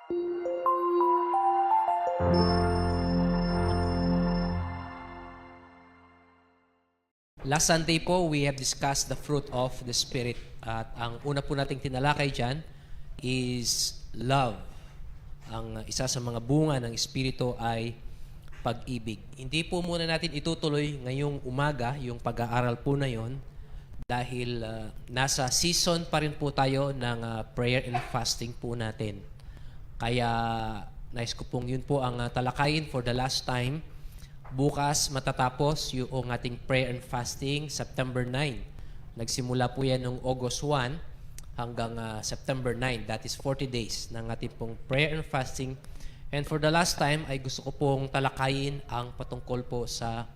Last Sunday po, we have discussed the fruit of the Spirit. At ang una po nating tinalakay dyan is love. Ang isa sa mga bunga ng Espiritu ay pag-ibig. Hindi po muna natin itutuloy ngayong umaga yung pag-aaral po na yon dahil nasa season pa rin po tayo ng prayer and fasting po natin. Kaya nais ko pong yun po ang talakayin for the last time. Bukas matatapos yung ating prayer and fasting, September 9. Nagsimula po yan noong August 1 hanggang September 9. That is 40 days ng ating pong prayer and fasting. And for the last time, ay gusto ko pong talakayin ang patungkol po sa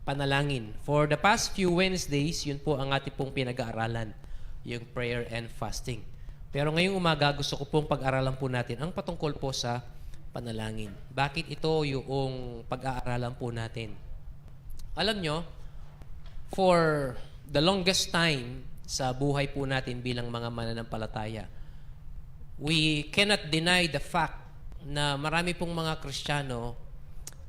panalangin. For the past few Wednesdays, yun po ang ating pong pinag-aaralan, yung prayer and fasting. Pero ngayong umaga, gusto ko pong pag-aralan po natin ang patungkol po sa panalangin. Bakit ito yung pag-aaralan po natin? Alam nyo, for the longest time sa buhay po natin bilang mga mananampalataya, we cannot deny the fact na marami pong mga Kristiyano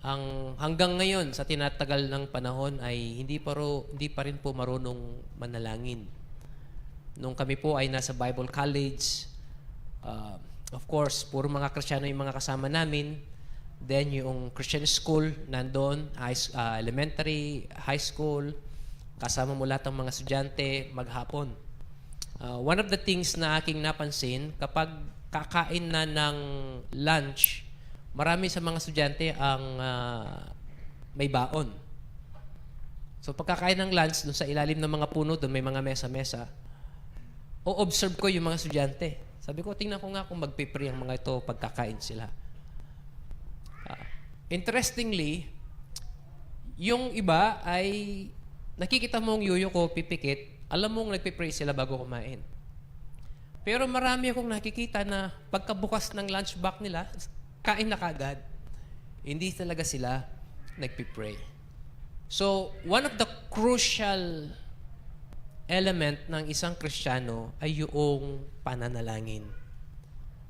ang hanggang ngayon sa tinatagal ng panahon ay hindi pa rin po marunong manalangin. Nung kami po ay nasa Bible College, of course, puro mga Kristiyano yung mga kasama namin. Then, yung Christian school, nandun, elementary, high school, kasama mo lahat ng mga estudyante, maghapon. One of the things na aking napansin, kapag kakain na ng lunch, marami sa mga estudyante ang may baon. So, pagkakain ng lunch, dun sa ilalim ng mga puno, dun may mga mesa-mesa, o-observe ko yung mga estudyante. Sabi ko, tingnan ko nga kung magpipray ang mga ito pagkakain sila. Interestingly, yung iba ay nakikita mong yuyo ko, pipikit, alam mong nagpipray sila bago kumain. Pero marami akong nakikita na pagkabukas ng lunch box nila, kain na kagad. Hindi talaga sila nagpipray. So, one of the crucial element ng isang Kristiyano ay yung pananalangin.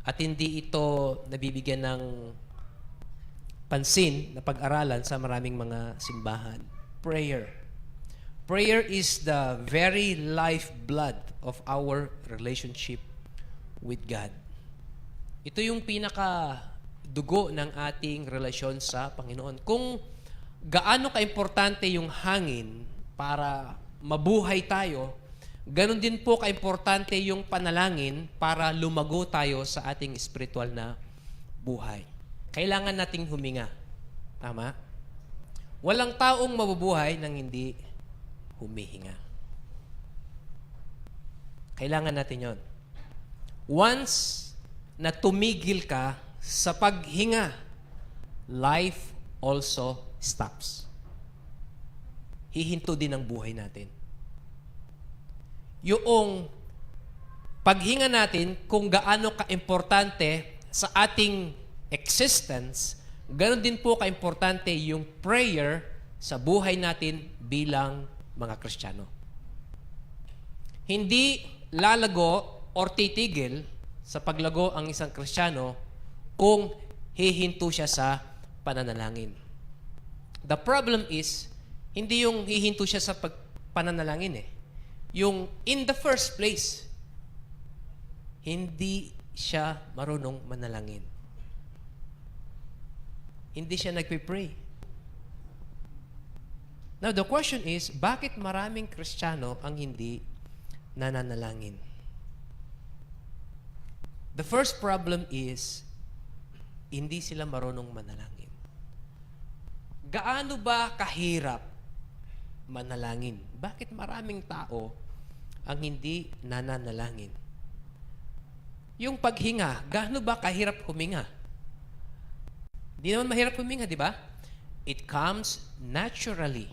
At hindi ito nabibigyan ng pansin na pag-aralan sa maraming mga simbahan. Prayer. Prayer is the very lifeblood of our relationship with God. Ito yung pinaka-dugo ng ating relasyon sa Panginoon. Kung gaano ka-importante yung hangin para mabuhay tayo, ganun din po ka-importante yung panalangin para lumago tayo sa ating spiritual na buhay. Kailangan nating huminga. Tama? Walang taong mabubuhay nang hindi humihinga. Kailangan natin yon. Once na tumigil ka sa paghinga, life also stops. Hihinto din ang buhay natin. Yung paghinga natin kung gaano ka-importante sa ating existence, ganoon din po ka-importante yung prayer sa buhay natin bilang mga Kristiyano. Hindi lalago or titigil sa paglago ang isang Kristiyano kung hihinto siya sa pananalangin. The problem is, hindi yung hihinto siya sa pananalangin eh. Yung in the first place, hindi siya marunong manalangin. Hindi siya nagpipray. Now, the question is, bakit maraming Kristiyano ang hindi nananalangin? The first problem is, hindi sila marunong manalangin. Gaano ba kahirap manalangin? Bakit maraming tao ang hindi nananalangin? Yung paghinga, gaano ba kahirap huminga? Di naman mahirap huminga, di ba? It comes naturally.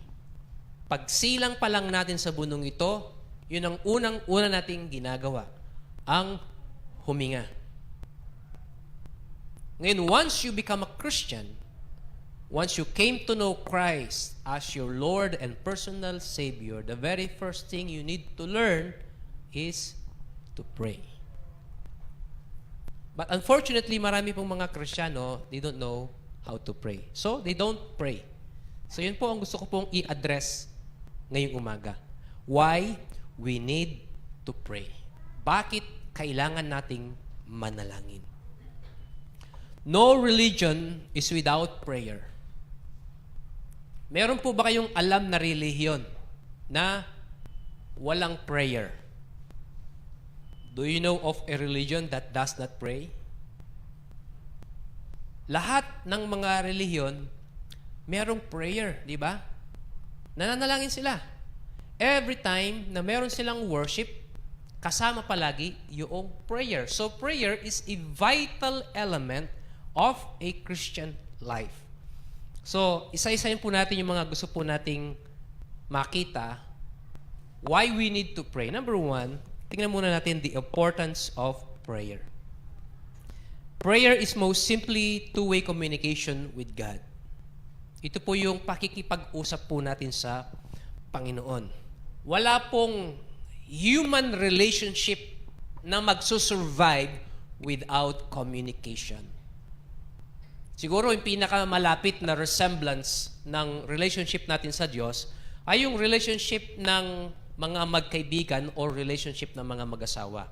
Pagsilang pa lang natin sa bunong ito, yun ang unang-una nating ginagawa, ang huminga. Ngayon, once you become a Christian, once you came to know Christ as your Lord and personal Savior, the very first thing you need to learn is to pray. But unfortunately, marami pong mga Kristiyano, they don't know how to pray. So, they don't pray. So, yun po ang gusto ko pong i-address ngayong umaga. Why we need to pray. Bakit kailangan nating manalangin? No religion is without prayer. Meron po ba kayong alam na relihiyon na walang prayer? Do you know of a religion that does not pray? Lahat ng mga relihiyon, merong prayer, di ba? Nananalangin sila. Every time na meron silang worship, kasama palagi yung prayer. So prayer is a vital element of a Christian life. So, isa-isayin po natin yung mga gusto po nating makita why we need to pray. Number one, tingnan muna natin the importance of prayer. Prayer is most simply two-way communication with God. Ito po yung pakikipag-usap po natin sa Panginoon. Wala pong human relationship na magsusurvive without communication. Siguro yung pinakamalapit na resemblance ng relationship natin sa Diyos ay yung relationship ng mga magkaibigan or relationship ng mga mag-asawa.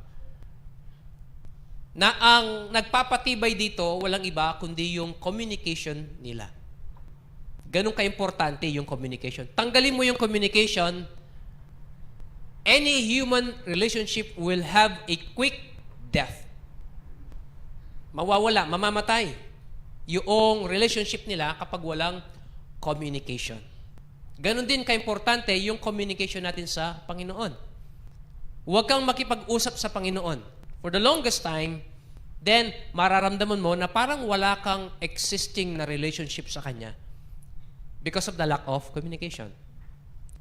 Na ang nagpapatibay dito, walang iba kundi yung communication nila. Ganun ka-importante yung communication. Tanggalin mo yung communication, any human relationship will have a quick death. Mawawala, mamamatay yung relationship nila kapag walang communication. Ganon din ka-importante yung communication natin sa Panginoon. Huwag kang makipag-usap sa Panginoon. For the longest time, then mararamdaman mo na parang wala kang existing na relationship sa Kanya because of the lack of communication.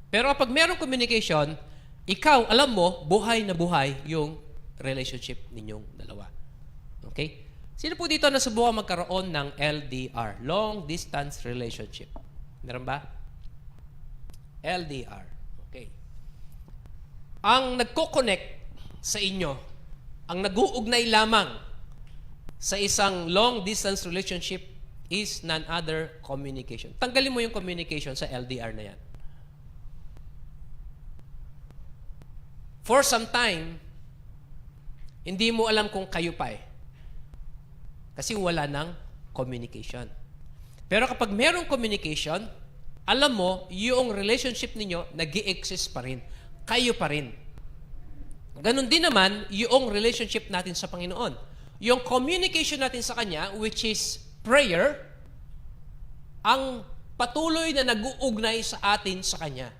Pero kapag merong communication, ikaw, alam mo, buhay na buhay yung relationship ninyong dalawa. Okay? Sino po dito nasubukan magkaroon ng LDR? Long Distance Relationship. Meron ba? LDR. Okay. Ang nagko-connect sa inyo, ang nag-uugnay lamang sa isang long distance relationship is none other communication. Tanggalin mo yung communication sa LDR na yan. For some time, hindi mo alam kung kayo pa eh. Kasi wala ng communication. Pero kapag merong communication, alam mo, yung relationship ninyo, nag-i-exist pa rin. Kayo pa rin. Ganon din naman, yung relationship natin sa Panginoon. Yung communication natin sa Kanya, which is prayer, ang patuloy na nag-uugnay sa atin sa Kanya.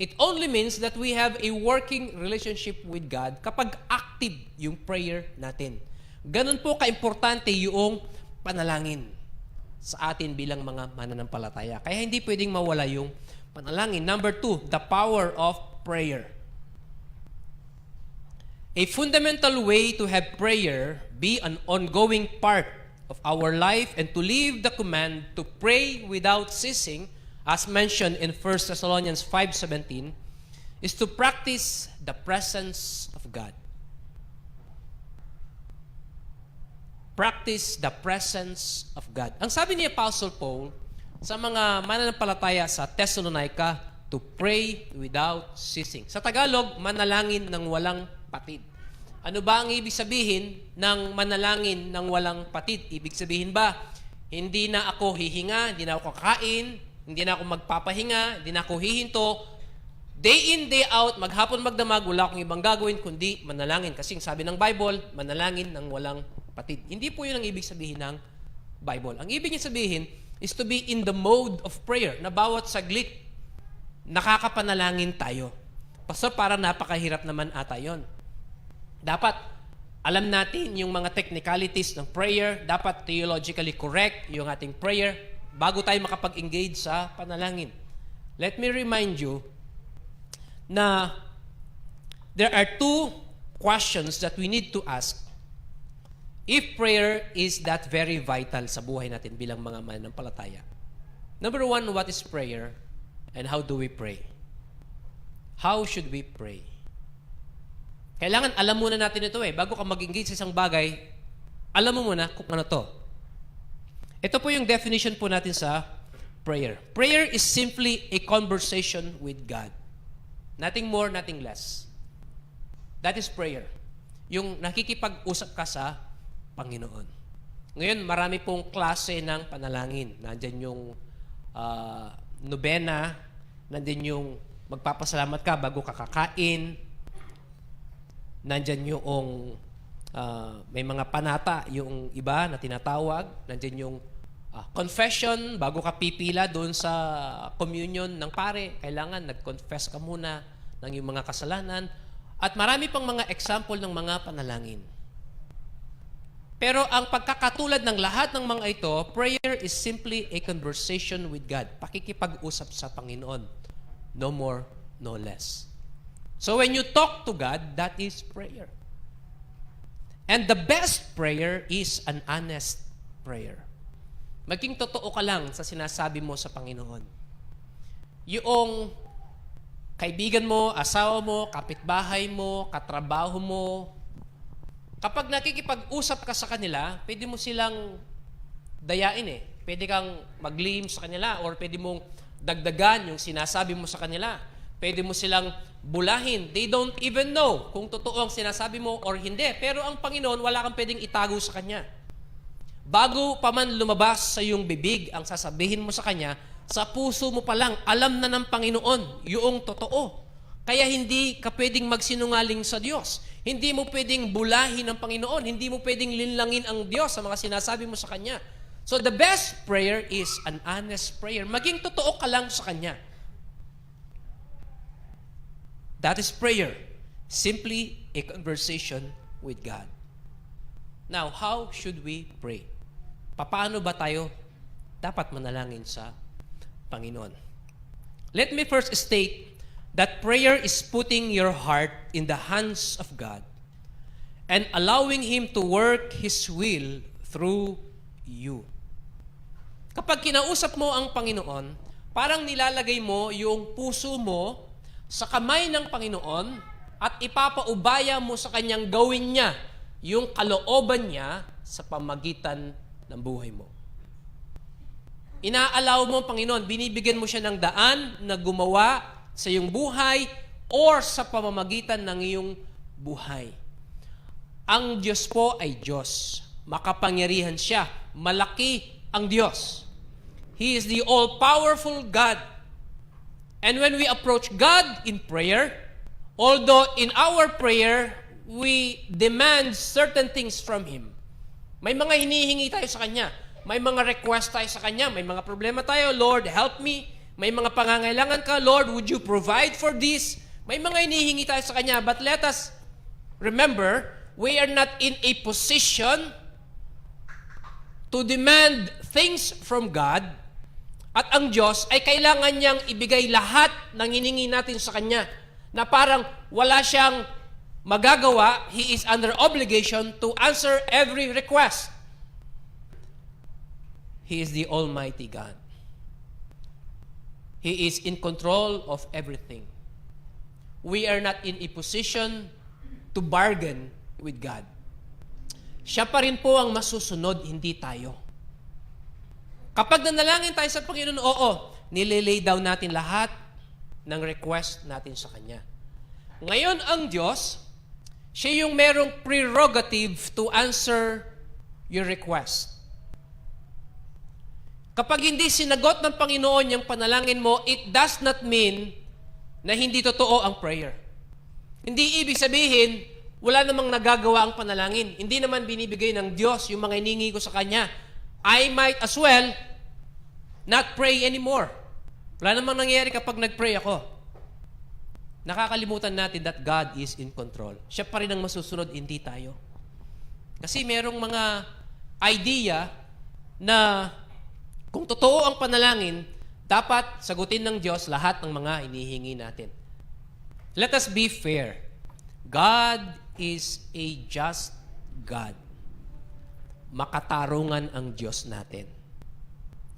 It only means that we have a working relationship with God kapag active yung prayer natin. Ganun po kaimportante yung panalangin sa atin bilang mga mananampalataya. Kaya hindi pwedeng mawala yung panalangin. Number 2, the power of prayer. A fundamental way to have prayer be an ongoing part of our life and to live the command to pray without ceasing, as mentioned in 1 Thessalonians 5:17, is to practice the presence of God. Practice the presence of God. Ang sabi ni Apostle Paul sa mga mananampalataya sa Thessalonica, to pray without ceasing. Sa Tagalog, manalangin ng walang patid. Ano ba ang ibig sabihin ng manalangin ng walang patid? Ibig sabihin ba, hindi na ako hihinga, hindi na ako kakain, hindi na ako magpapahinga, hindi na ako hihinto. Day in, day out, maghapon, magdamag, wala akong ibang gagawin kundi manalangin. Kasi sabi ng Bible, manalangin ng walang patid. Hindi po yun ang ibig sabihin ng Bible. Ang ibig niya sabihin is to be in the mode of prayer, na bawat saglit, nakakapanalangin tayo. Pastor, parang napakahirap naman ata yun. Dapat alam natin yung mga technicalities ng prayer, dapat theologically correct yung ating prayer bago tayo makapag-engage sa panalangin. Let me remind you na there are two questions that we need to ask if prayer is that very vital sa buhay natin bilang mga mananampalataya. Number 1, what is prayer? And how do we pray? How should we pray? Kailangan alam muna natin ito eh. Bago ka mag-engage sa isang bagay, alam mo muna kung ano to. Ito po yung definition po natin sa prayer. Prayer is simply a conversation with God. Nothing more, nothing less. That is prayer. Yung nakikipag-usap ka sa Panginoon. Ngayon, marami pong klase ng panalangin. Nandyan yung nobena, nandyan yung magpapasalamat ka bago kakakain, nandyan yung may mga panata, yung iba na tinatawag, nandyan yung confession, bago ka pipila doon sa communion ng pare, kailangan nag-confess ka muna ng iyong mga kasalanan. At marami pang mga example ng mga panalangin. Pero ang pagkakatulad ng lahat ng mga ito, prayer is simply a conversation with God. Pakikipag-usap sa Panginoon. No more, no less. So when you talk to God, that is prayer. And the best prayer is an honest prayer. Maging totoo ka lang sa sinasabi mo sa Panginoon. Yung kaibigan mo, asawa mo, kapitbahay mo, katrabaho mo, kapag nakikipag-usap ka sa kanila, pwede mo silang dayain eh. Pwede kang maglihim sa kanila or pwede mong dagdagan yung sinasabi mo sa kanila. Pwede mo silang bulahin. They don't even know kung totoo ang sinasabi mo or hindi. Pero ang Panginoon, wala kang pwedeng itago sa Kanya. Bago pa man lumabas sa iyong bibig ang sasabihin mo sa Kanya, sa puso mo pa lang, alam na ng Panginoon yung totoo. Kaya hindi ka pwedeng magsinungaling sa Diyos. Hindi mo pwedeng bulahin ng Panginoon. Hindi mo pwedeng linlangin ang Diyos sa mga sinasabi mo sa Kanya. So the best prayer is an honest prayer. Maging totoo ka lang sa Kanya. That is prayer. Simply a conversation with God. Now, how should we pray? Paano ba tayo dapat manalangin sa Panginoon? Let me first state that prayer is putting your heart in the hands of God and allowing Him to work His will through you. Kapag kinausap mo ang Panginoon, parang nilalagay mo yung puso mo sa kamay ng Panginoon at ipapaubaya mo sa Kanyang gawin niya yung kalooban niya sa pamagitan ng buhay mo. Inaalaw mo ang Panginoon, binibigyan mo siya ng daan na gumawa sa iyong buhay or sa pamamagitan ng iyong buhay. Ang Diyos po ay Diyos. Makapangyarihan siya. Malaki ang Diyos. He is the all-powerful God. And when we approach God in prayer, although in our prayer, we demand certain things from Him. May mga hinihingi tayo sa Kanya. May mga request tayo sa Kanya. May mga problema tayo. Lord, help me. May mga pangangailangan ka. Lord, would you provide for this? May mga hinihingi tayo sa Kanya. But let us remember, we are not in a position to demand things from God. At ang Diyos ay kailangan niyang ibigay lahat ng hiningi natin sa Kanya. Na parang wala siyang magagawa, He is under obligation to answer every request. He is the Almighty God. He is in control of everything. We are not in a position to bargain with God. Siya pa rin po ang masusunod, hindi tayo. Kapag nanalangin tayo sa Panginoon, oo, nililay down natin lahat ng request natin sa Kanya. Ngayon, ang Diyos, siya yung merong prerogative to answer your request. Kapag hindi sinagot ng Panginoon yung panalangin mo, it does not mean na hindi totoo ang prayer. Hindi ibig sabihin, wala namang nagagawa ang panalangin. Hindi naman binibigay ng Diyos yung mga hiningi ko sa Kanya. I might as well not pray anymore. Wala namang nangyayari kapag nag-pray ako. Nakakalimutan natin that God is in control. Siya pa rin ang masusunod, hindi tayo. Kasi merong mga idea na kung totoo ang panalangin, dapat sagutin ng Diyos lahat ng mga hinihingi natin. Let us be fair. God is a just God. Makatarungan ang Diyos natin.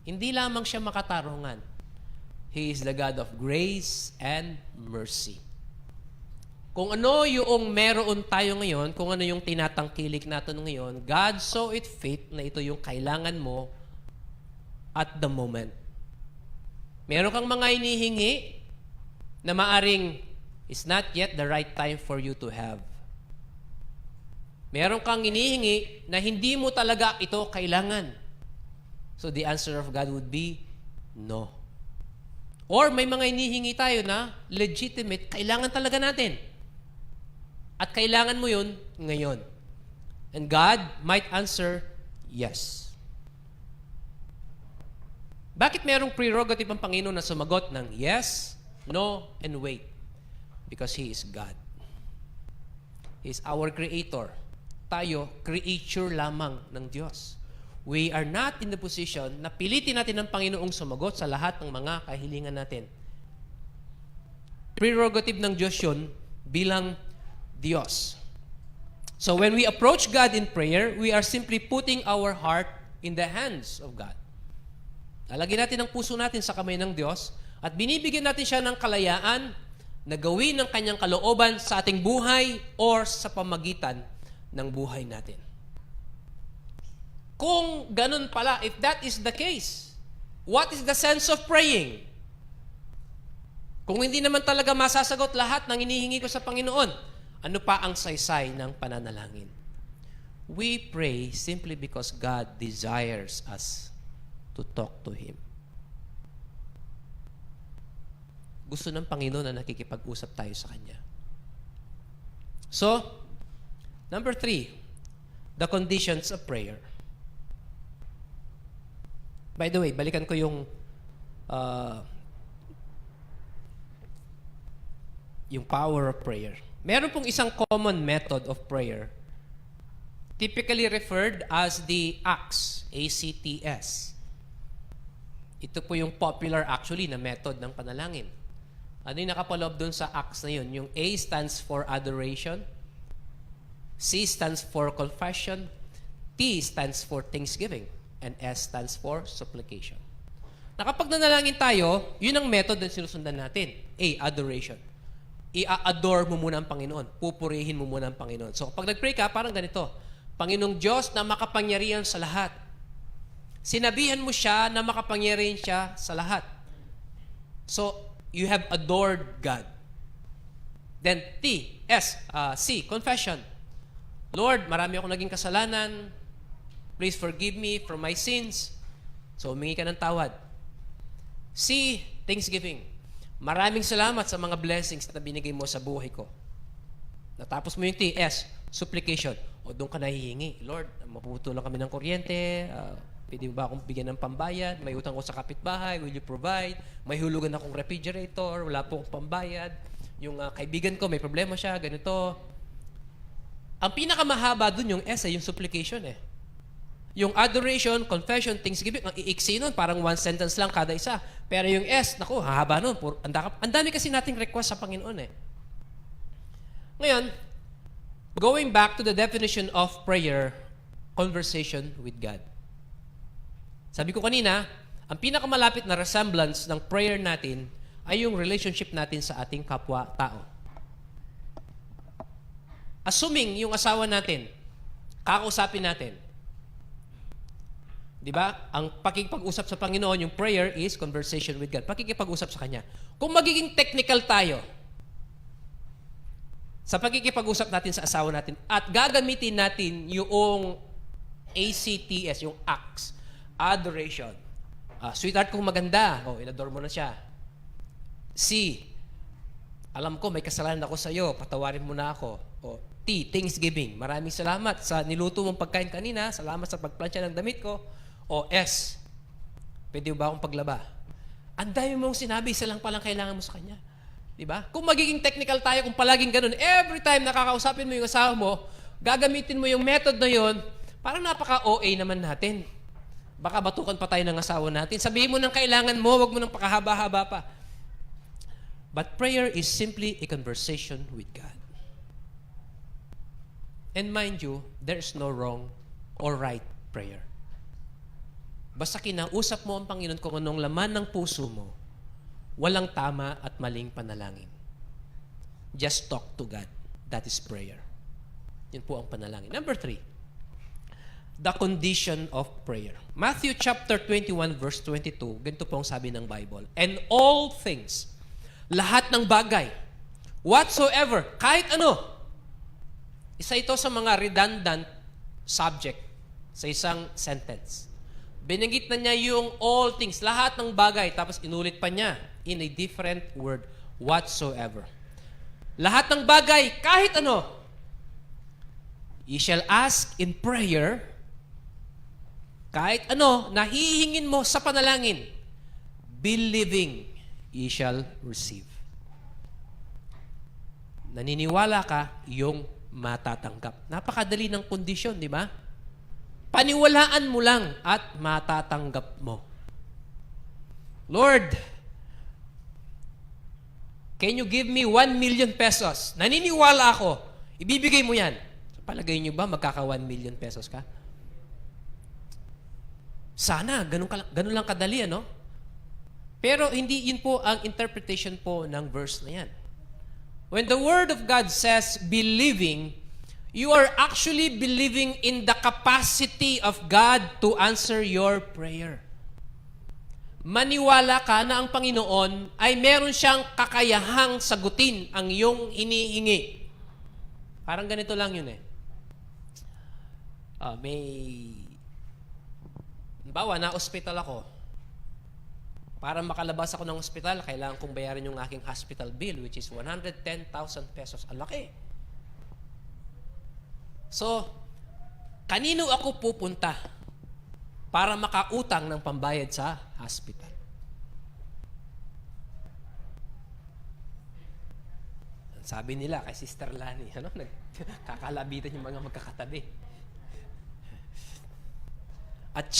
Hindi lamang siya makatarungan. He is the God of grace and mercy. Kung ano yung meron tayo ngayon, kung ano yung tinatangkilik natin ngayon, God saw it fit na ito yung kailangan mo at the moment. Meron kang mga inihingi na maaring is not yet the right time for you to have. Meron kang inihingi na hindi mo talaga ito kailangan. So the answer of God would be no. Or may mga inihingi tayo na legitimate, kailangan talaga natin. At kailangan mo yun ngayon. And God might answer, yes. Bakit merong prerogative ang Panginoon na sumagot ng yes, no, and wait? Because He is God. He is our Creator. Tayo, creature lamang ng Diyos. We are not in the position na pilitin natin ang Panginoong sumagot sa lahat ng mga kahilingan natin. Prerogative ng Diyos yun bilang Diyos. So when we approach God in prayer, we are simply putting our heart in the hands of God. Lalagyan natin ang puso natin sa kamay ng Diyos at binibigyan natin siya ng kalayaan na gawin ng kanyang kalooban sa ating buhay or sa pamagitan ng buhay natin. Kung ganun pala, if that is the case, what is the sense of praying? Kung hindi naman talaga masasagot lahat ng inihingi ko sa Panginoon, ano pa ang saysay ng pananalangin? We pray simply because God desires us to talk to Him. Gusto ng Panginoon na nakikipag-usap tayo sa Kanya. So, number 3, the conditions of prayer. By the way, balikan ko yung power of prayer. Meron pong isang common method of prayer, typically referred as the ACTS, A-C-T-S. Ito po yung popular actually na method ng panalangin. Ano yung nakapaloob doon sa ACTS na yun? Yung A stands for adoration, C stands for confession, T stands for thanksgiving, and S stands for supplication. Na kapag nanalangin tayo, yun ang method na sinusundan natin. A, adoration. I-adore mo muna ang Panginoon. Pupurihin mo muna ang Panginoon. So, pag nag-pray ka, parang ganito. Panginoong Diyos na makapangyarihan sa lahat. Sinabihan mo siya na makapangyarihan siya sa lahat. So, you have adored God. Then, C, confession. Lord, marami akong naging kasalanan. Please forgive me from my sins. So, humingi ka ng tawad. C, thanksgiving. Maraming salamat sa mga blessings na binigay mo sa buhay ko. Natapos mo yung T, S, supplication. O doon ka nahihingi. Lord, maputulong kami ng kuryente. Pwede ba akong bigyan ng pambayad? May utang ko sa kapitbahay. Will you provide? May hulugan akong refrigerator. Wala po akong pambayad. Yung kaibigan ko, may problema siya. Ganito. Ang pinakamahaba doon yung S, yung supplication eh. Yung adoration, confession, thanksgiving, ang iiksi nun, parang one sentence lang kada isa. Pero yung S, naku, hahaba nun. Ang dami kasi nating request sa Panginoon eh. Ngayon, going back to the definition of prayer, conversation with God. Sabi ko kanina, ang pinakamalapit na resemblance ng prayer natin ay yung relationship natin sa ating kapwa-tao. Assuming yung asawa natin, kakausapin natin, di ba? Ang pakikipag-usap sa Panginoon, yung prayer is conversation with God. Pakikipag-usap sa Kanya. Kung magiging technical tayo sa pakikipag-usap natin sa asawa natin at gagamitin natin yung ACTS, yung acts, adoration. Sweetheart kong maganda. Inadore mo na siya. C, alam ko may kasalanan ako sa iyo, patawarin mo na ako. T, thanksgiving. Maraming salamat sa niluto mong pagkain kanina. Salamat sa pagplansya ng damit ko. O S, pwede ba akong paglaba? Ang dami mong sinabi, isa lang palang kailangan mo sa Kanya. Diba? Kung magiging technical tayo, kung palaging ganun, every time nakakausapin mo yung asawa mo, gagamitin mo yung method na yun, parang napaka-OA naman natin. Baka batukan pa tayo ng asawa natin. Sabihin mo ng kailangan mo, wag mo ng pakahaba-haba pa. But prayer is simply a conversation with God. And mind you, there is no wrong or right prayer. Basta kinausap mo ang Panginoon kung anong laman ng puso mo, walang tama at maling panalangin. just talk to God. That is prayer. Yun po ang panalangin. Number 3, the condition of prayer. Matthew chapter 21 verse 22, ganito po ang sabi ng Bible. And all things, lahat ng bagay, whatsoever, kahit ano, isa ito sa mga redundant subject sa isang sentence. Binanggit na niya yung all things, lahat ng bagay, tapos inulit pa niya in a different word, whatsoever. Lahat ng bagay, kahit ano, ye shall ask in prayer, kahit ano, nahihingin mo sa panalangin, believing, ye shall receive. Naniniwala ka, yung matatanggap. Napakadali ng kondisyon, di ba? Paniwalaan mo lang at matatanggap mo. Lord, can you give me 1 million pesos? Naniniwala ako. Ibibigay mo yan. So, palagay nyo ba magkaka 1 million pesos ka? Sana, ganun lang kadali, ano? Pero hindi yun po ang interpretation po ng verse na yan. When the Word of God says believing, you are actually believing in the capacity of God to answer your prayer. Maniwala ka na ang Panginoon ay meron siyang kakayahang sagutin ang iyong hinihingi. Parang ganito lang yun eh. Halimbawa, na-hospital ako. Para makalabas ako ng hospital, kailangan kong bayaran yung aking hospital bill, which is 110,000 pesos. Ang laki. So, kanino ako pupunta para makautang ng pambayad sa hospital? Sabi nila kay Sister Lani, nagkakalabitan yung mga magkakatabi. At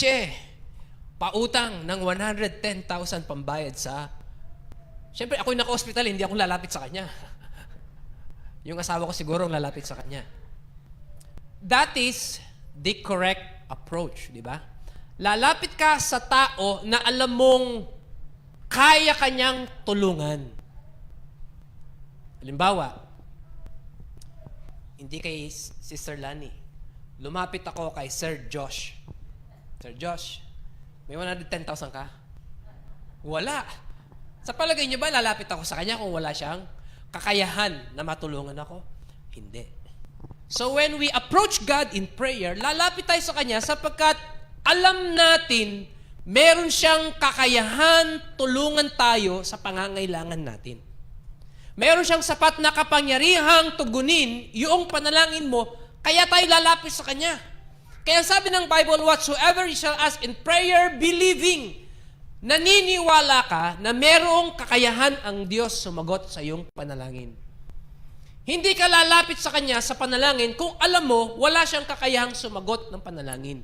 pautang ng 110,000 pambayad sa... Siyempre, ako yung naka-hospital, hindi ako lalapit sa kanya. Yung asawa ko siguro ang lalapit sa kanya. That is the correct approach, di ba? Lalapit ka sa tao na alam mong kaya kanyang tulungan. Halimbawa, hindi kay Sister Lani. Lumapit ako kay Sir Josh. Sir Josh, may 110,000 ka? Wala. Sa palagay niyo ba, lalapit ako sa kanya kung wala siyang kakayahan na matulungan ako? Hindi. So when we approach God in prayer, lalapit tayo sa Kanya sapagkat alam natin meron siyang kakayahan tulungan tayo sa pangangailangan natin. Meron siyang sapat na kapangyarihang tugunin yung panalangin mo, kaya tayo lalapit sa Kanya. Kaya sabi ng Bible, whatsoever you shall ask in prayer, believing, naniniwala ka na merong kakayahan ang Diyos sumagot sa iyong panalangin. Hindi ka lalapit sa Kanya sa panalangin kung alam mo wala siyang kakayahang sumagot ng panalangin.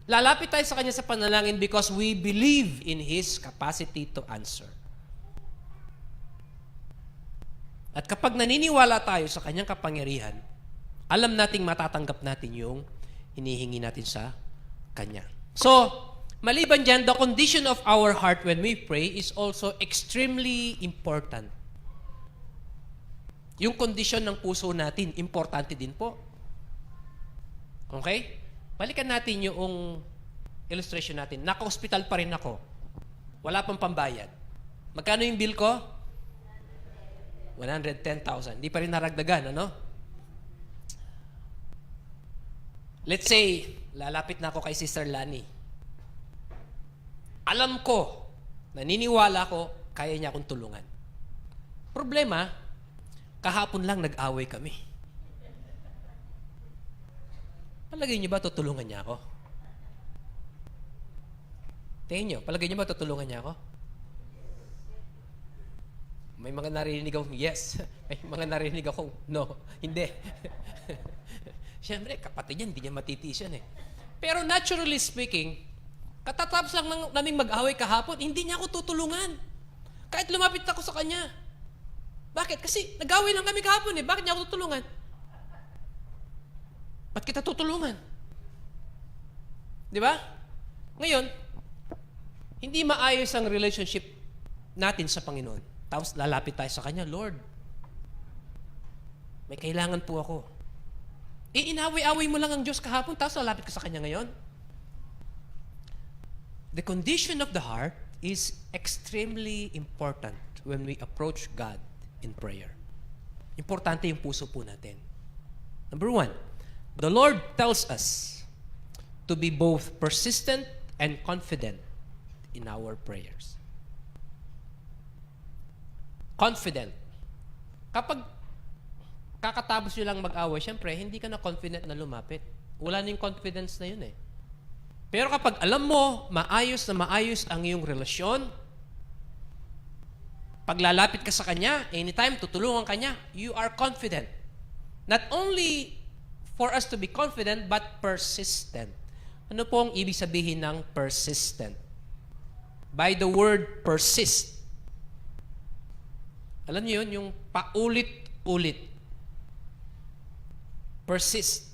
Lalapit tayo sa Kanya sa panalangin because we believe in His capacity to answer. At kapag naniniwala tayo sa Kanyang kapangyarihan, alam nating matatanggap natin yung hinihingi natin sa Kanya. So, maliban dyan, the condition of our heart when we pray is also extremely important. Yung kondisyon ng puso natin, importante din po. Okay? Balikan natin yung illustration natin. Naka-hospital pa rin ako. Wala pang pambayad. Magkano yung bill ko? 110,000. Hindi pa rin naragdagan, ano? Let's say, lalapit na ako kay Sister Lani. Alam ko, naniniwala ko, kaya niya akong tulungan. Problema, kahapon lang nag-away kami. Palagay niyo ba tutulungan niya ako? Tingin niyo, palagay niyo ba tutulungan niya ako? May mga narinig akong yes. May mga narinig akong no. Hindi. Siyempre, kapatid yan, hindi niya matitiis yan eh. Pero naturally speaking, katatapos lang naming mag-away kahapon, hindi niya ako tutulungan. Kahit lumapit ako sa kanya. Bakit? Kasi nag-away lang kami kahapon eh. Bakit niya ako tutulungan? Ba't kita tutulungan? Di ba? Ngayon, hindi maayos ang relationship natin sa Panginoon. Tapos lalapit tayo sa Kanya, Lord, May kailangan po ako. Inaway-away mo lang ang Diyos kahapon, tapos lalapit ka sa Kanya ngayon. The condition of the heart is extremely important when we approach God in prayer. Importante yung puso po natin. Number 1, the Lord tells us to be both persistent and confident in our prayers. Confident. Kapag kakatapos nyo lang mag-away, syempre, hindi ka na confident na lumapit. Wala na yung confidence na yun eh. Pero kapag alam mo, maayos na maayos ang iyong relasyon, paglalapit ka sa Kanya, anytime tutulungan Kanya, you are confident. Not only for us to be confident, but persistent. Ano po ang ibig sabihin ng persistent? By the word persist. Alam niyo yun, yung paulit-ulit. Persist.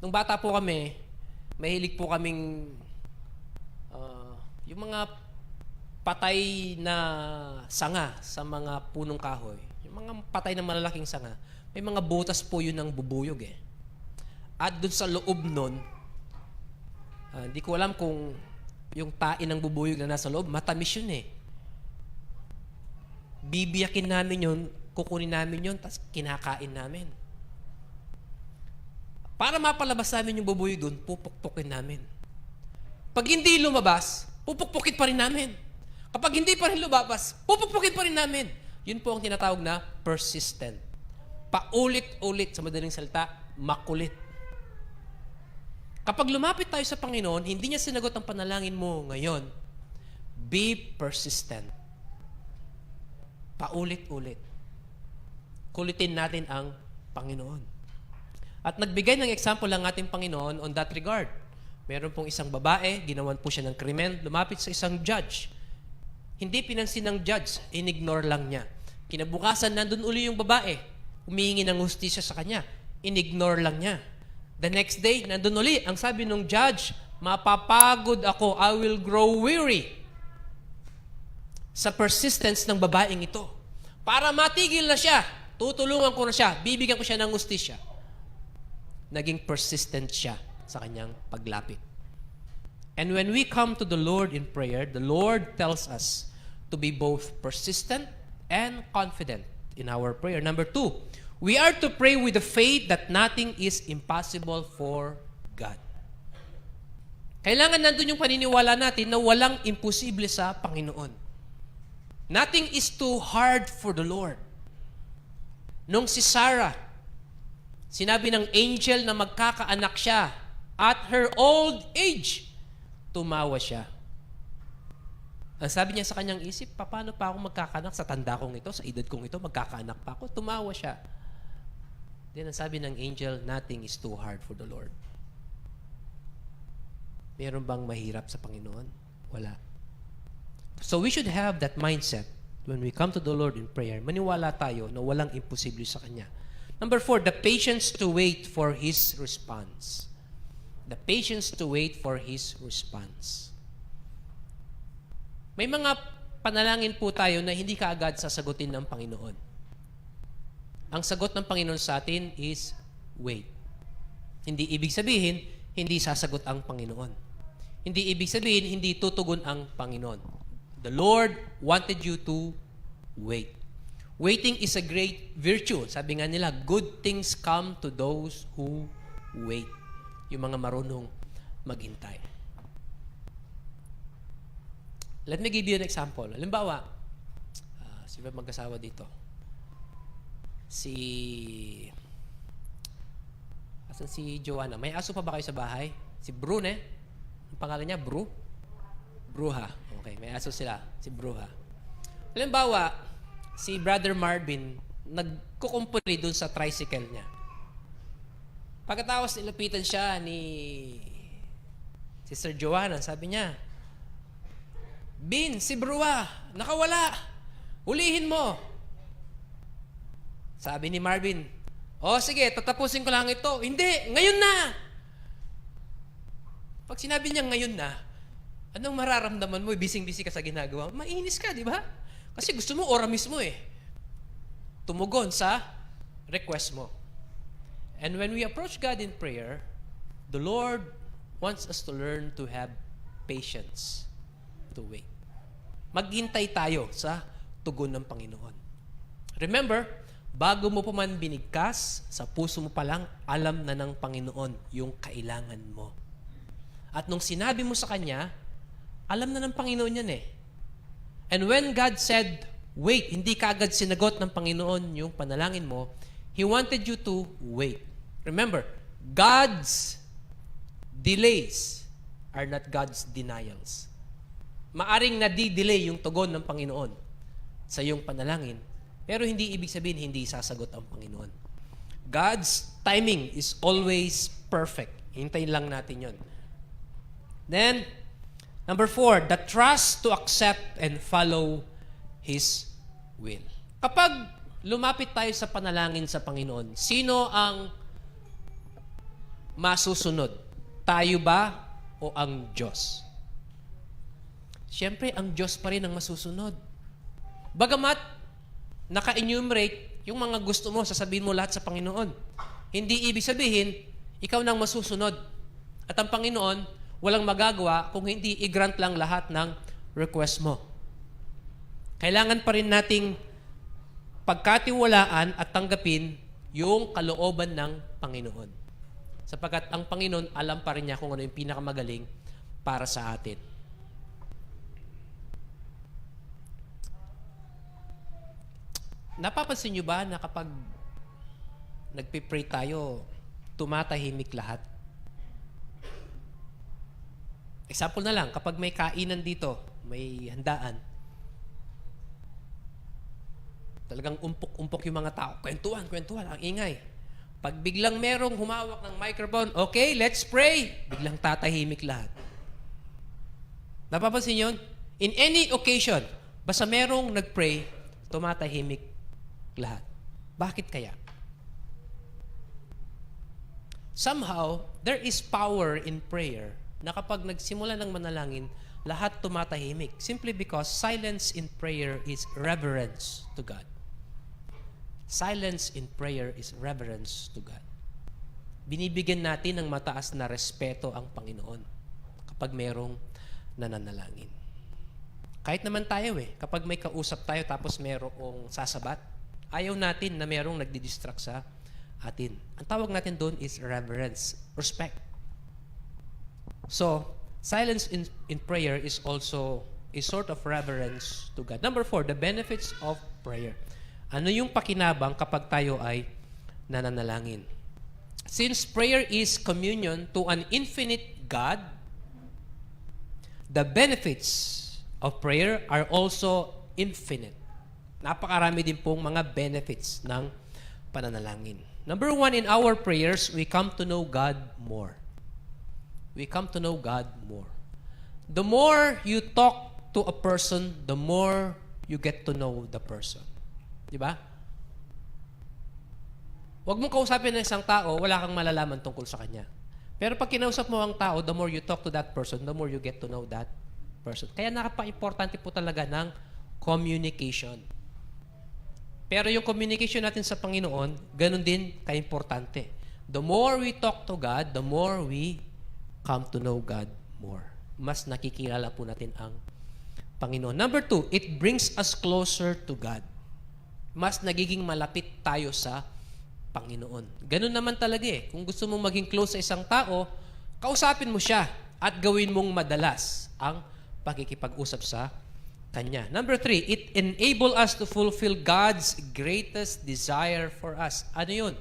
Nung bata po kami, mahilig po kaming yung mga patay na sanga sa mga punong kahoy. Yung mga patay na malalaking sanga. May mga butas po yun ng bubuyog eh. At dun sa loob nun, hindi ko alam kung yung tain ng bubuyog na nasa loob, matamis yun eh. Bibiyakin namin yun, kukunin namin yun, tapos kinakain namin. Para mapalabas namin yung bubuyog doon, pupukpukin namin. Pag hindi lumabas, pupukpukin pa rin namin. Kapag hindi pa rin lumabas, pupukpukin pa rin namin. Yun po ang tinatawag na persistent. Paulit-ulit, sa madaling salita, makulit. Kapag lumapit tayo sa Panginoon, hindi niya sinagot ang panalangin mo ngayon. Be persistent. Paulit-ulit. Kulitin natin ang Panginoon. At nagbigay ng example ang ating Panginoon on that regard. Meron pong isang babae, ginawan po siya ng krimen, lumapit sa isang judge. Hindi pinansin ng judge, inignore lang niya. Kinabukasan, nandun uli yung babae, humihingi ng hustisya sa kanya, inignore lang niya. The next day, nandun uli, ang sabi ng judge, mapapagod ako, I will grow weary sa persistence ng babaeng ito. Para matigil na siya, tutulungan ko na siya, bibigyan ko siya ng hustisya. Naging persistent siya sa kanyang paglapit. And when we come to the Lord in prayer, the Lord tells us to be both persistent and confident in our prayer. Number 2, we are to pray with the faith that nothing is impossible for God. Kailangan nandun yung paniniwala natin na walang imposible sa Panginoon. Nothing is too hard for the Lord. Nung si Sarah, sinabi ng angel na magkakaanak siya at her old age, tumawa siya. Ang sabi niya sa kanyang isip, paano pa ako magkakaanak sa tanda kong ito, sa edad kong ito, magkakaanak pa ako? Tumawa siya. Then ang sabi ng angel, nothing is too hard for the Lord. Meron bang mahirap sa Panginoon? Wala. So we should have that mindset when we come to the Lord in prayer. Maniwala tayo na walang imposible sa Kanya. Number 4, the patience to wait for His response. The patience to wait for His response. May mga panalangin po tayo na hindi kaagad sasagutin ng Panginoon. Ang sagot ng Panginoon sa atin is wait. Hindi ibig sabihin, hindi sasagot ang Panginoon. Hindi ibig sabihin, hindi tutugon ang Panginoon. The Lord wanted you to wait. Waiting is a great virtue. Sabi nga nila, good things come to those who wait. Yung mga marunong maghintay. Let me give you an example. Halimbawa, sino ba mag-asawa dito? Asan si Joanna? May aso pa ba kayo sa bahay? Si Brune? Ang pangalan niya, Bruha. Okay, may aso sila. Si Bruha. Halimbawa, si Brother Marvin, nagkukumpuni dun sa tricycle niya. Pagkatapos nilapitan siya ni Sister Joanna, sabi niya, Bin, si Bruha, nakawala. Hulihin mo. Sabi ni Marvin, sige, tatapusin ko lang ito. Hindi, ngayon na. Pag sinabi niya ngayon na, anong mararamdaman mo? Bising-busy ka sa ginagawa. Mainis ka, di ba? Kasi gusto mo ora mismo eh. Tumugon sa request mo. And when we approach God in prayer, the Lord wants us to learn to have patience to wait. Maghintay tayo sa tugon ng Panginoon. Remember, bago mo pa man binigkas, sa puso mo pa lang, alam na ng Panginoon yung kailangan mo. At nung sinabi mo sa Kanya, alam na ng Panginoon yan eh. And when God said, wait, hindi kaagad sinagot ng Panginoon yung panalangin mo, He wanted you to wait. Remember, God's delays are not God's denials. Maaring nadi-delay yung tugon ng Panginoon sa iyong panalangin, pero hindi ibig sabihin hindi sasagot ang Panginoon. God's timing is always perfect. Hintayin lang natin yon. Then, number 4, the trust to accept and follow His will. Kapag lumapit tayo sa panalangin sa Panginoon, sino ang masusunod? Tayo ba o ang Diyos? Siyempre, ang Diyos pa rin ang masusunod. Bagamat, naka-enumerate yung mga gusto mo, sasabihin mo lahat sa Panginoon. Hindi ibig sabihin, ikaw nang masusunod. At ang Panginoon, walang magagawa kung hindi i-grant lang lahat ng request mo. Kailangan pa rin nating pagkatiwalaan at tanggapin yung kalooban ng Panginoon. Sapagkat ang Panginoon, alam pa rin niya kung ano yung pinakamagaling para sa atin. Napapansin niyo ba na kapag nagpipray tayo, tumatahimik lahat? Example na lang, kapag may kainan dito, may handaan, talagang umpok-umpok yung mga tao. Kwentuhan, ang ingay. Pag biglang merong humawak ng microphone, okay, let's pray. Biglang tatahimik lahat. Napapansin yun? In any occasion, basta merong nagpray, tumatahimik lahat. Bakit kaya? Somehow, there is power in prayer na kapag nagsimula ng manalangin, lahat tumatahimik. Simply because silence in prayer is reverence to God. Silence in prayer is reverence to God. Binibigyan natin ng mataas na respeto ang Panginoon kapag mayroong nananalangin. Kahit naman tayo kapag may kausap tayo tapos mayroong sasabat, ayaw natin na mayroong nagdi-distract sa atin. Ang tawag natin doon is reverence, respect. So, silence in prayer is also a sort of reverence to God. Number 4, the benefits of prayer. Ano yung pakinabang kapag tayo ay nananalangin? Since prayer is communion to an infinite God, the benefits of prayer are also infinite. Napakarami din pong mga benefits ng pananalangin. Number 1, in our prayers, we come to know God more. We come to know God more. The more you talk to a person, the more you get to know the person. Di ba? Huwag mong kausapin ng isang tao, wala kang malalaman tungkol sa kanya. Pero pag kinausap mo ang tao, the more you talk to that person, the more you get to know that person. Kaya napaka-importante po talaga ng communication. Pero yung communication natin sa Panginoon, ganun din ka-importante. The more we talk to God, the more we come to know God more. Mas nakikilala po natin ang Panginoon. Number 2, it brings us closer to God. Mas nagiging malapit tayo sa Panginoon. Ganun naman talaga Kung gusto mong maging close sa isang tao, kausapin mo siya at gawin mong madalas ang pakikipag-usap sa Kanya. Number 3, it enable us to fulfill God's greatest desire for us. Ano yun?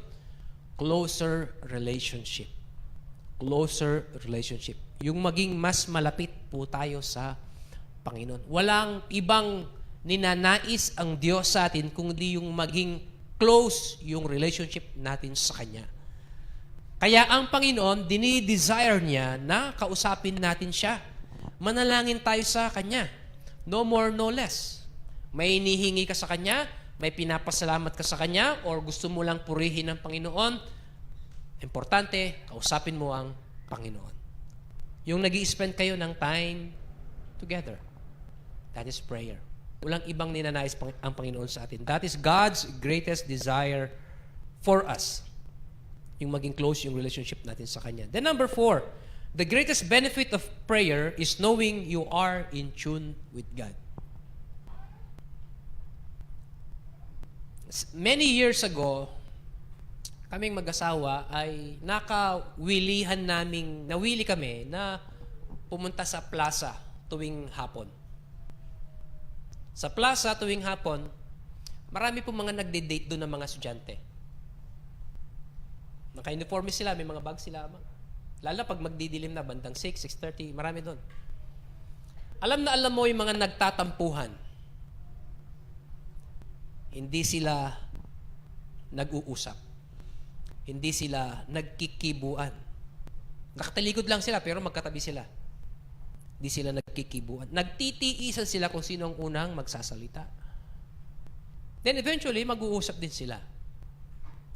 Closer relationship. Closer relationship. Yung maging mas malapit po tayo sa Panginoon. Walang ibang ninanais ang Diyos sa atin kundi yung maging close yung relationship natin sa Kanya. Kaya ang Panginoon, dinidesire niya na kausapin natin siya. Manalangin tayo sa Kanya. No more, no less. May inihingi ka sa Kanya, may pinapasalamat ka sa Kanya, or gusto mo lang purihin ng Panginoon, importante, kausapin mo ang Panginoon. Yung nag-i-spend kayo ng time together. That is prayer. Walang ibang ninanais ang Panginoon sa atin. That is God's greatest desire for us. Yung maging close yung relationship natin sa Kanya. Then number 4, the greatest benefit of prayer is knowing you are in tune with God. Many years ago, kaming mag-asawa ay nawili kami na pumunta sa plaza tuwing hapon. Sa plaza tuwing hapon, marami po mga nagde-date doon ng mga estudyante. Naka-uniforme sila, may mga bag sila. Lalo pag magdidilim na, bandang 6, 6:30, marami doon. Alam na alam mo yung mga nagtatampuhan. Hindi sila nag-uusap. Hindi sila nagkikibuan. Nakatalikod lang sila, pero magkatabi sila. Hindi sila nagkikibuan. Nagtitiisan sila kung sino ang unang magsasalita. Then eventually, mag-uusap din sila.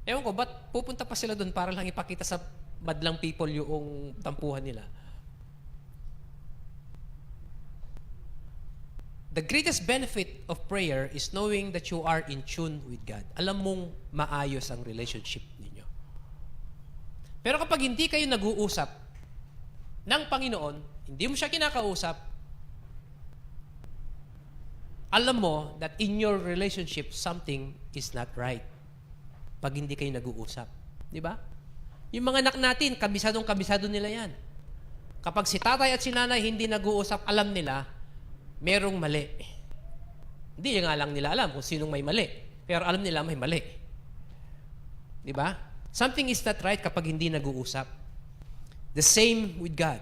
Ewan ko, ba't pupunta pa sila doon para lang ipakita sa madlang people yung tampuhan nila? The greatest benefit of prayer is knowing that you are in tune with God. Alam mong maayos ang relationship ninyo. Pero kapag hindi kayo nag-uusap ng Panginoon, hindi mo siya kinakausap, alam mo that in your relationship, something is not right. Pag hindi kayo nag-uusap. Di ba? Yung mga anak natin, kabisado nila yan. Kapag si tatay at si nanay hindi nag-uusap, alam nila, merong mali. Hindi nga lang nila alam kung sinong may mali. Pero alam nila may mali. Di ba? Something is not right kapag hindi nag-uusap. The same with God.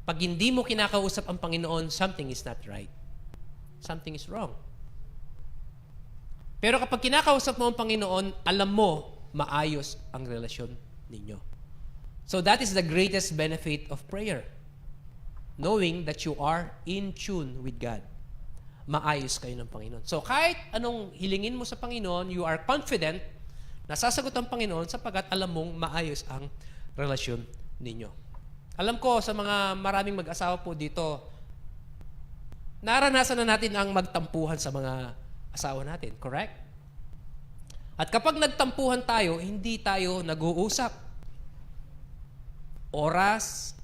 Pag hindi mo kinakausap ang Panginoon, something is not right. Something is wrong. Pero kapag kinakausap mo ang Panginoon, alam mo, maayos ang relasyon ninyo. So that is the greatest benefit of prayer. Knowing that you are in tune with God. Maayos kayo ng Panginoon. So kahit anong hilingin mo sa Panginoon, you are confident na sasagot ang Panginoon sapagkat alam mong maayos ang relasyon ninyo. Alam ko sa mga maraming mag-asawa po dito, naranasan na natin ang magtampuhan sa mga asawa natin. Correct? At kapag nagtampuhan tayo, hindi tayo nag-uusap. Oras,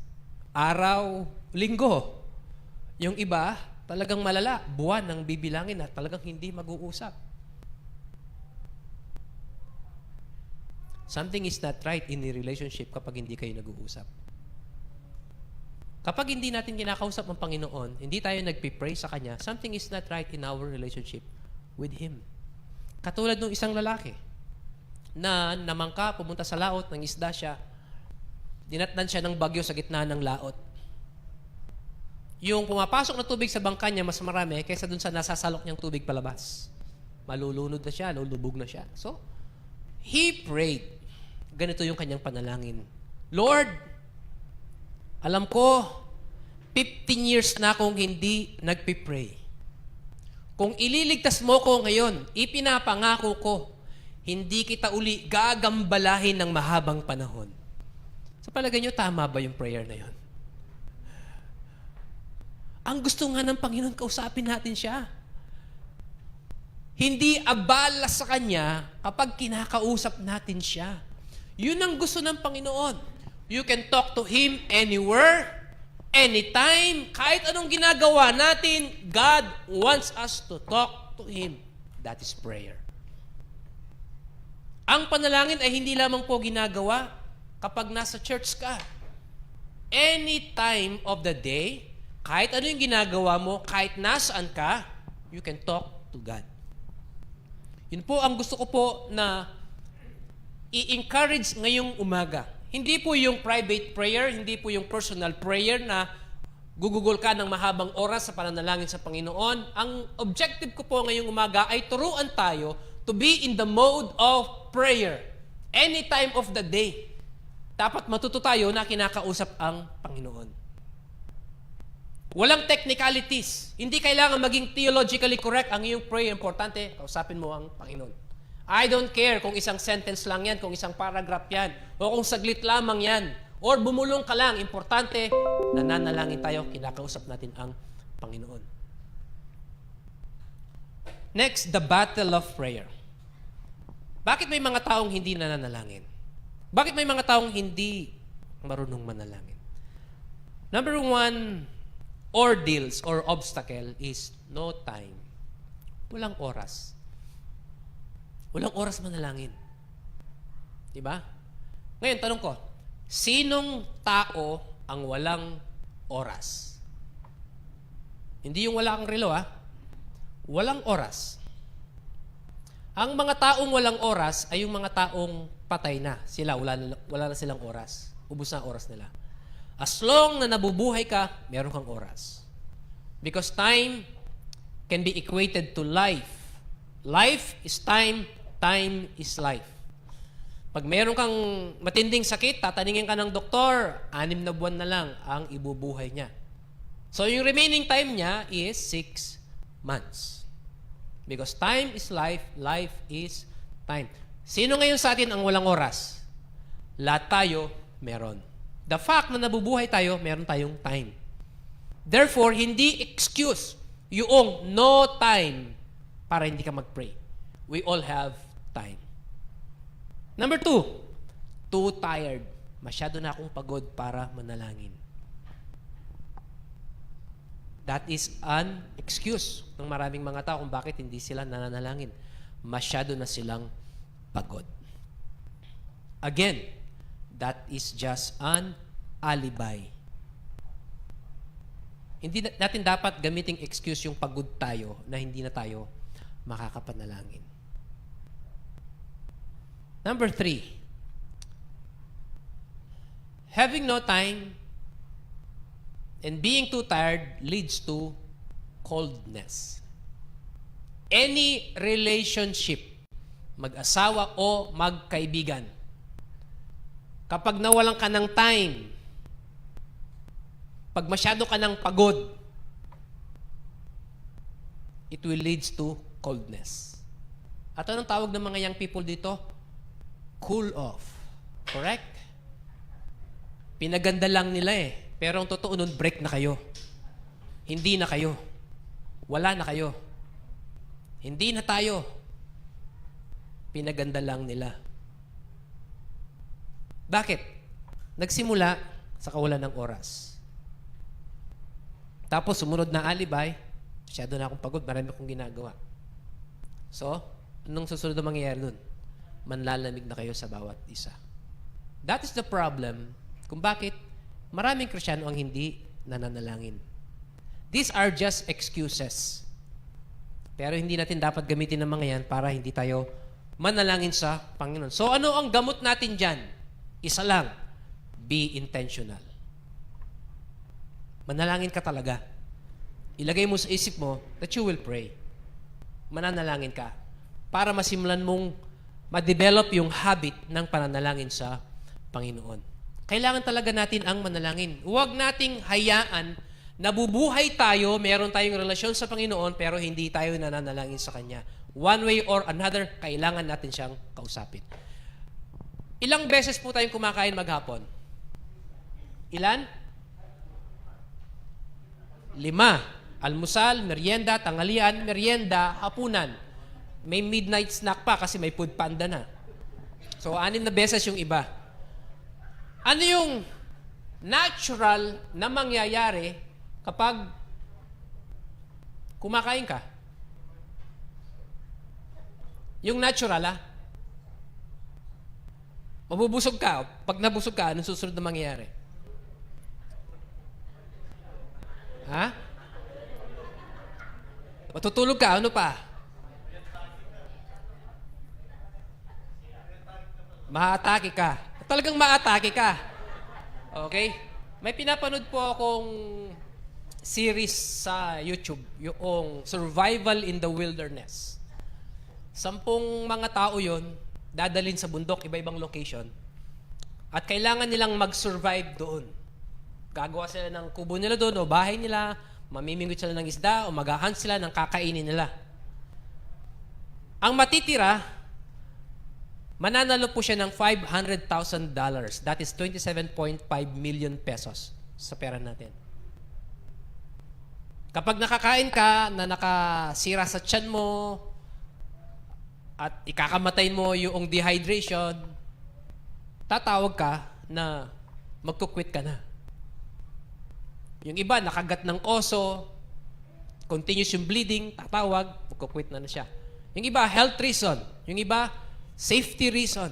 araw, linggo. Yung iba, talagang malala. Buwan ang bibilangin at talagang hindi mag-uusap. Something is not right in the relationship kapag hindi kayo nag-uusap. Kapag hindi natin kinakausap ang Panginoon, hindi tayo nagpipray sa Kanya, something is not right in our relationship with Him. Katulad ng isang lalaki na namangka, pumunta sa laot, ng isda siya, dinatnan siya ng bagyo sa gitna ng laot. Yung pumapasok na tubig sa bangka niya, mas marami kaysa dun sa nasasalok niyang tubig palabas. Malulunod na siya, lulubog na siya. So, he prayed. Ganito yung kanyang panalangin. Lord, alam ko, 15 years na akong hindi nagpipray. Kung ililigtas mo ko ngayon, ipinapangako ko, hindi kita uli gagambalahin ng mahabang panahon. Sa palagay niyo, tama ba yung prayer na yon? Ang gusto nga ng Panginoon, kausapin natin siya. Hindi abala sa Kanya kapag kinakausap natin siya. Yun ang gusto ng Panginoon. You can talk to Him anywhere, anytime, kahit anong ginagawa natin, God wants us to talk to Him. That is prayer. Ang panalangin ay hindi lamang po ginagawa kapag nasa church ka. Any time of the day, kahit ano yung ginagawa mo, kahit nasaan ka, you can talk to God. Yun po ang gusto ko po na i-encourage ngayong umaga. Hindi po yung private prayer, hindi po yung personal prayer na gugugol ka ng mahabang oras sa pananalangin sa Panginoon. Ang objective ko po ngayong umaga ay turuan tayo to be in the mode of prayer. Any time of the day. Dapat matuto tayo na kinakausap ang Panginoon. Walang technicalities. Hindi kailangan maging theologically correct ang iyong prayer. Importante, kausapin mo ang Panginoon. I don't care kung isang sentence lang yan, kung isang paragraph yan, o kung saglit lamang yan, or bumulong ka lang. Importante, nananalangin tayo, kinakausap natin ang Panginoon. Next, the battle of prayer. Bakit may mga taong hindi nananalangin? Bakit may mga taong hindi marunong manalangin? Number one, ordeals or obstacle is no time. Walang oras. Walang oras manalangin. Diba? Ngayon, tanong ko, sinong tao ang walang oras? Hindi yung wala kang relo, Walang oras. Ang mga taong walang oras ay yung mga taong patay na. Sila, wala na silang oras. Ubus na ang oras nila. As long na nabubuhay ka, meron kang oras. Because time can be equated to life. Life is time, time is life. Pag meron kang matinding sakit, tatanungin ka ng doktor, 6 na buwan na lang ang ibubuhay niya. So yung remaining time niya is 6 months. Because time is life, life is time. Sino ngayon sa atin ang walang oras? Lahat tayo meron. The fact na nabubuhay tayo, meron tayong time. Therefore, hindi excuse yung no time para hindi ka mag-pray. We all have time. Number 2, too tired. Masyado na akong pagod para manalangin. That is an excuse ng maraming mga tao kung bakit hindi sila nananalangin. Masyado na silang pagod. Again, that is just an alibi. Hindi natin dapat gamiting excuse yung pagod tayo na hindi na tayo makakapanalangin. Number 3, having no time and being too tired leads to coldness. Any relationship, mag-asawa o magkaibigan, kapag nawalan ka ng time, pag masyado ka ng pagod, it will lead to coldness. At anong tawag ng mga young people dito? Cool off. Correct? Pinaganda lang nila Pero ang totoo nun, break na kayo. Hindi na kayo. Wala na kayo. Hindi na tayo. Pinaganda lang nila. Bakit? Nagsimula sa kawalan ng oras. Tapos sumunod na alibay, masyado na akong pagod, marami akong ginagawa. So, anong susunod na mangyayari dun? Manlalamig na kayo sa bawat isa. That is the problem kung bakit maraming Kristiyano ang hindi nananalangin. These are just excuses. Pero hindi natin dapat gamitin ng mga yan para hindi tayo manalangin sa Panginoon. So ano ang gamot natin dyan? Isa lang, be intentional. Manalangin ka talaga. Ilagay mo sa isip mo that you will pray. Mananalangin ka para masimulan mong ma-develop yung habit ng pananalangin sa Panginoon. Kailangan talaga natin ang manalangin. Huwag nating hayaan na bubuhay tayo, meron tayong relasyon sa Panginoon, pero hindi tayo nananalangin sa Kanya. One way or another, kailangan natin siyang kausapin. Ilang beses po tayong kumakain maghapon? Ilan? 5. Almusal, merienda, tanghalian, merienda, hapunan. May midnight snack pa kasi may food panda na. So, 6 na beses yung iba. Ano yung natural na mangyayari kapag kumakain ka? Yung natural, mabubusog ka. Pag nabusog ka, anong susunod na mangyayari? Matutulog ka, ano pa? Maatake ka. Talagang maatake ka. Okay? May pinapanood po akong series sa YouTube, yung Survival in the Wilderness. 10 mga tao yon, dadalhin sa bundok, iba-ibang location. At kailangan nilang mag-survive doon. Gagawa sila ng kubo nila doon o bahay nila, mamimingwit sila ng isda o mag-hunt sila ng kakainin nila. Ang matitira, mananalo po siya ng $500,000. That is 27.5 million pesos sa pera natin. Kapag nakakain ka na nakasira sa tiyan mo, at ikakamatay mo yung dehydration, tatawag ka na magkukwit ka na. Yung iba, nakagat ng oso, continuous yung bleeding, tatawag, magkukwit na siya. Yung iba, health reason. Yung iba, safety reason.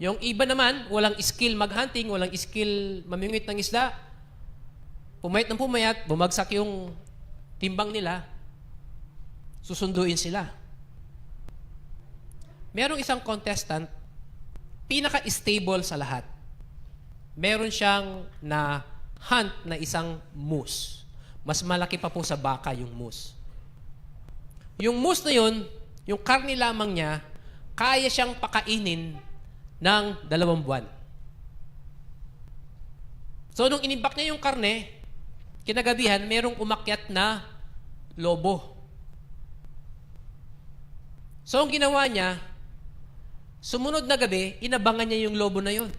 Yung iba naman, walang skill mag-hunting, walang skill mamingwit ng isda. Pumayat ng pumayat, bumagsak yung timbang nila, susunduin sila. Merong isang contestant, pinaka-stable sa lahat. Meron siyang na-hunt na isang moose. Mas malaki pa po sa baka yung moose. Yung moose na yun, yung karne lamang niya, kaya siyang pakainin ng 2 buwan. So, nung inimbak niya yung karne, kinagabihan, merong umakyat na lobo. So, ang ginawa niya, sumunod na gabi, inabangan niya yung lobo na yun.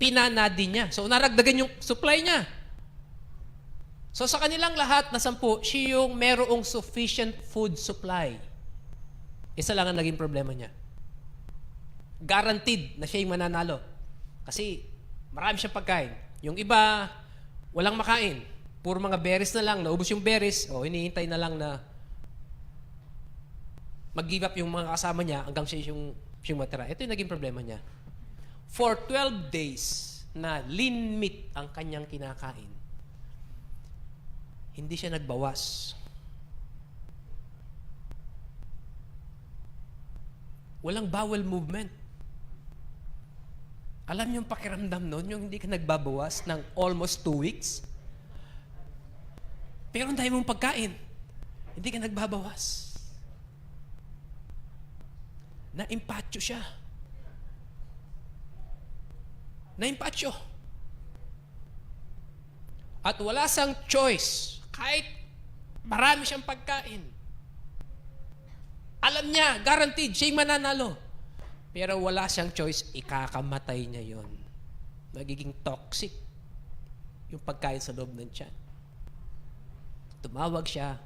Pinanadi niya. So, naragdagan yung supply niya. So, sa kanilang lahat na 10, siya yung merong sufficient food supply. Isa lang ang naging problema niya. Guaranteed na siya yung mananalo. Kasi, marami siyang pagkain. Yung iba, walang makain. Puro mga berries na lang. Naubos yung berries. O, hinihintay na lang na mag-give up yung mga kasama niya hanggang siya yung matira. Ito yung naging problema niya. For 12 days na lean meat ang kanyang kinakain, hindi siya nagbawas. Walang bowel movement. Alam niyo yung pakiramdam nun, yung hindi ka nagbabawas ng almost 2 weeks? Pero ang dahil mong pagkain, hindi ka nagbabawas. Na-impatyo siya. Na-impatyo. At wala siyang choice. Kahit marami siyang pagkain. Alam niya, guaranteed, siya yung mananalo. Pero wala siyang choice, ikakamatay niya yon. Magiging toxic yung pagkain sa loob ng tiyan. Tumawag siya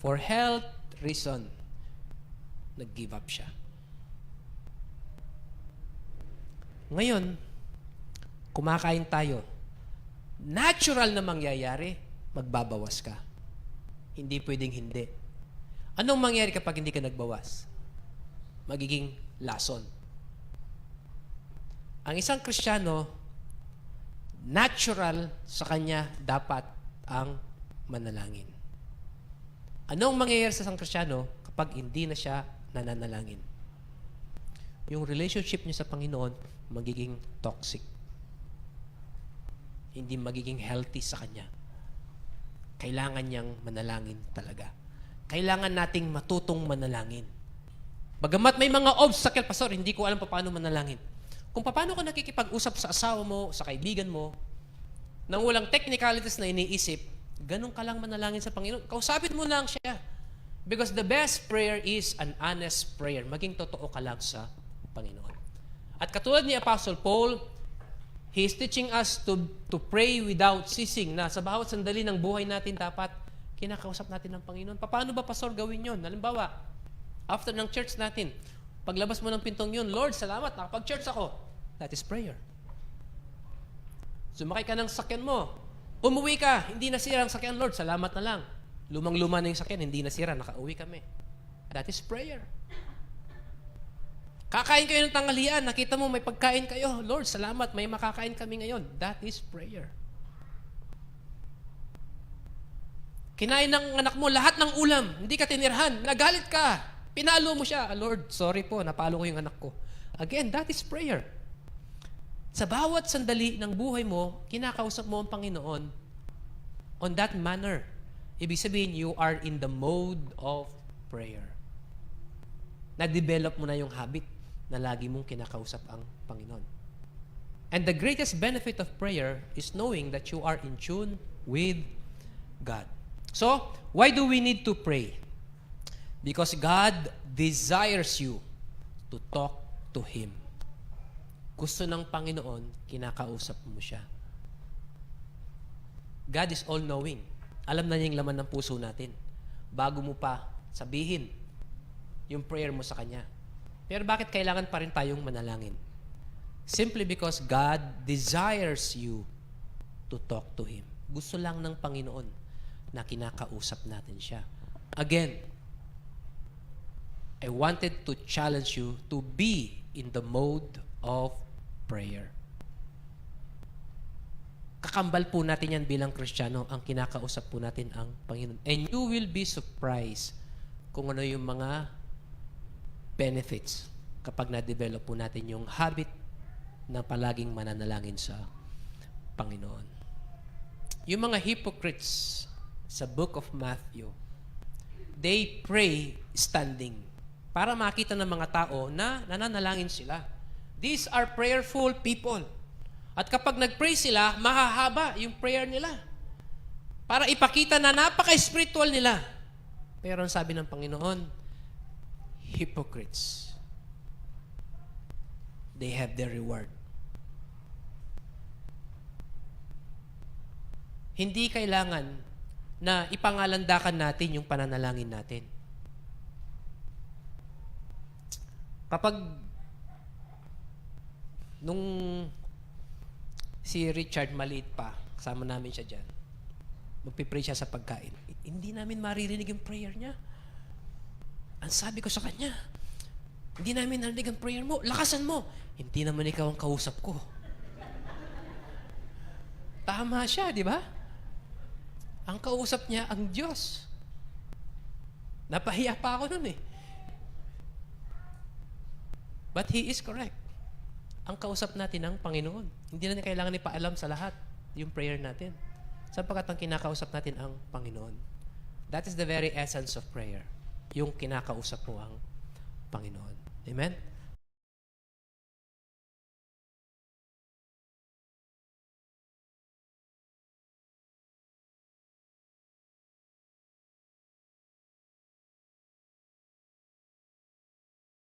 for health reason. Nag-give up siya. Ngayon, kumakain tayo. Natural na mangyayari, magbabawas ka. Hindi pwedeng hindi. Anong mangyayari kapag hindi ka nagbawas? Magiging lason. Ang isang Kristiyano, natural sa kanya dapat ang manalangin. Anong mangyayari sa isang Kristiyano kapag hindi na siya nananalangin? Yung relationship niya sa Panginoon magiging toxic. Hindi magiging healthy sa kanya. Kailangan niyang manalangin talaga. Kailangan nating matutong manalangin. Bagamat may mga obstacle, Pastor, hindi ko alam paano manalangin. Kung paano ka nakikipag-usap sa asawa mo, sa kaibigan mo, nang walang technicalities na iniisip, ganun ka lang manalangin sa Panginoon. Kausapin mo lang siya. Because the best prayer is an honest prayer. Maging totoo ka lang sa Panginoon. At katulad ni Apostle Paul, he is teaching us to pray without ceasing, na sa bawat sandali ng buhay natin dapat kinakausap natin ng Panginoon. Paano ba, Pastor, gawin yun? Halimbawa, after ng church natin, paglabas mo ng pintong yun, Lord, salamat, nakapag-church ako. That is prayer. Sumakay ka ng sakyan mo. Umuwi ka, hindi nasira ang sakyan, Lord, salamat na lang. Lumang-luma na yung sakyan, hindi nasira, nakauwi kami. That is prayer. Kakain kayo ng tanghalian, nakita mo may pagkain kayo. Lord, salamat, may makakain kami ngayon. That is prayer. Kinain ng anak mo lahat ng ulam, hindi ka tinirhan, nagalit ka, pinalo mo siya. Lord, sorry po, napalo ko yung anak ko. Again, that is prayer. Sa bawat sandali ng buhay mo, kinakausap mo ang Panginoon on that manner. Ibig sabihin, you are in the mode of prayer. Na-develop mo na yung habit na lagi mong kinakausap ang Panginoon. And the greatest benefit of prayer is knowing that you are in tune with God. So, why do we need to pray? Because God desires you to talk to Him. Gusto ng Panginoon, kinakausap mo siya. God is all-knowing. Alam na niya yung laman ng puso natin. Bago mo pa sabihin, yung prayer mo sa Kanya. Pero bakit kailangan pa rin tayong manalangin? Simply because God desires you to talk to Him. Gusto lang ng Panginoon na kinakausap natin siya. Again, I wanted to challenge you to be in the mode of prayer. Kakambal po natin yan bilang Kristiyano, ang kinakausap po natin ang Panginoon. And you will be surprised kung ano yung mga benefits kapag na-develop po natin yung habit na palaging mananalangin sa Panginoon. Yung mga hypocrites sa book of Matthew, they pray standing para makita ng mga tao na nananalangin sila. These are prayerful people. At kapag nag-pray sila, mahahaba yung prayer nila. Para ipakita na napaka-spiritual nila. Pero ang sabi ng Panginoon, hypocrites. They have their reward. Hindi kailangan na ipangalandakan natin yung pananalangin natin. Kapag nung si Richard maliit pa, kasama namin siya dyan, magpipray siya sa pagkain, hindi namin maririnig yung prayer niya. Ang sabi ko sa kanya, hindi namin narinig ang prayer mo, lakasan mo. Hindi naman ikaw ang kausap ko. Tama siya, di ba? Ang kausap niya, ang Diyos. Napahiya pa ako nun eh. But He is correct. Ang kausap natin ang Panginoon. Hindi na kailangan ipaalam sa lahat yung prayer natin. Sapagkat ang kinakausap natin ang Panginoon. That is the very essence of prayer. Yung kinakausap mo ang Panginoon. Amen?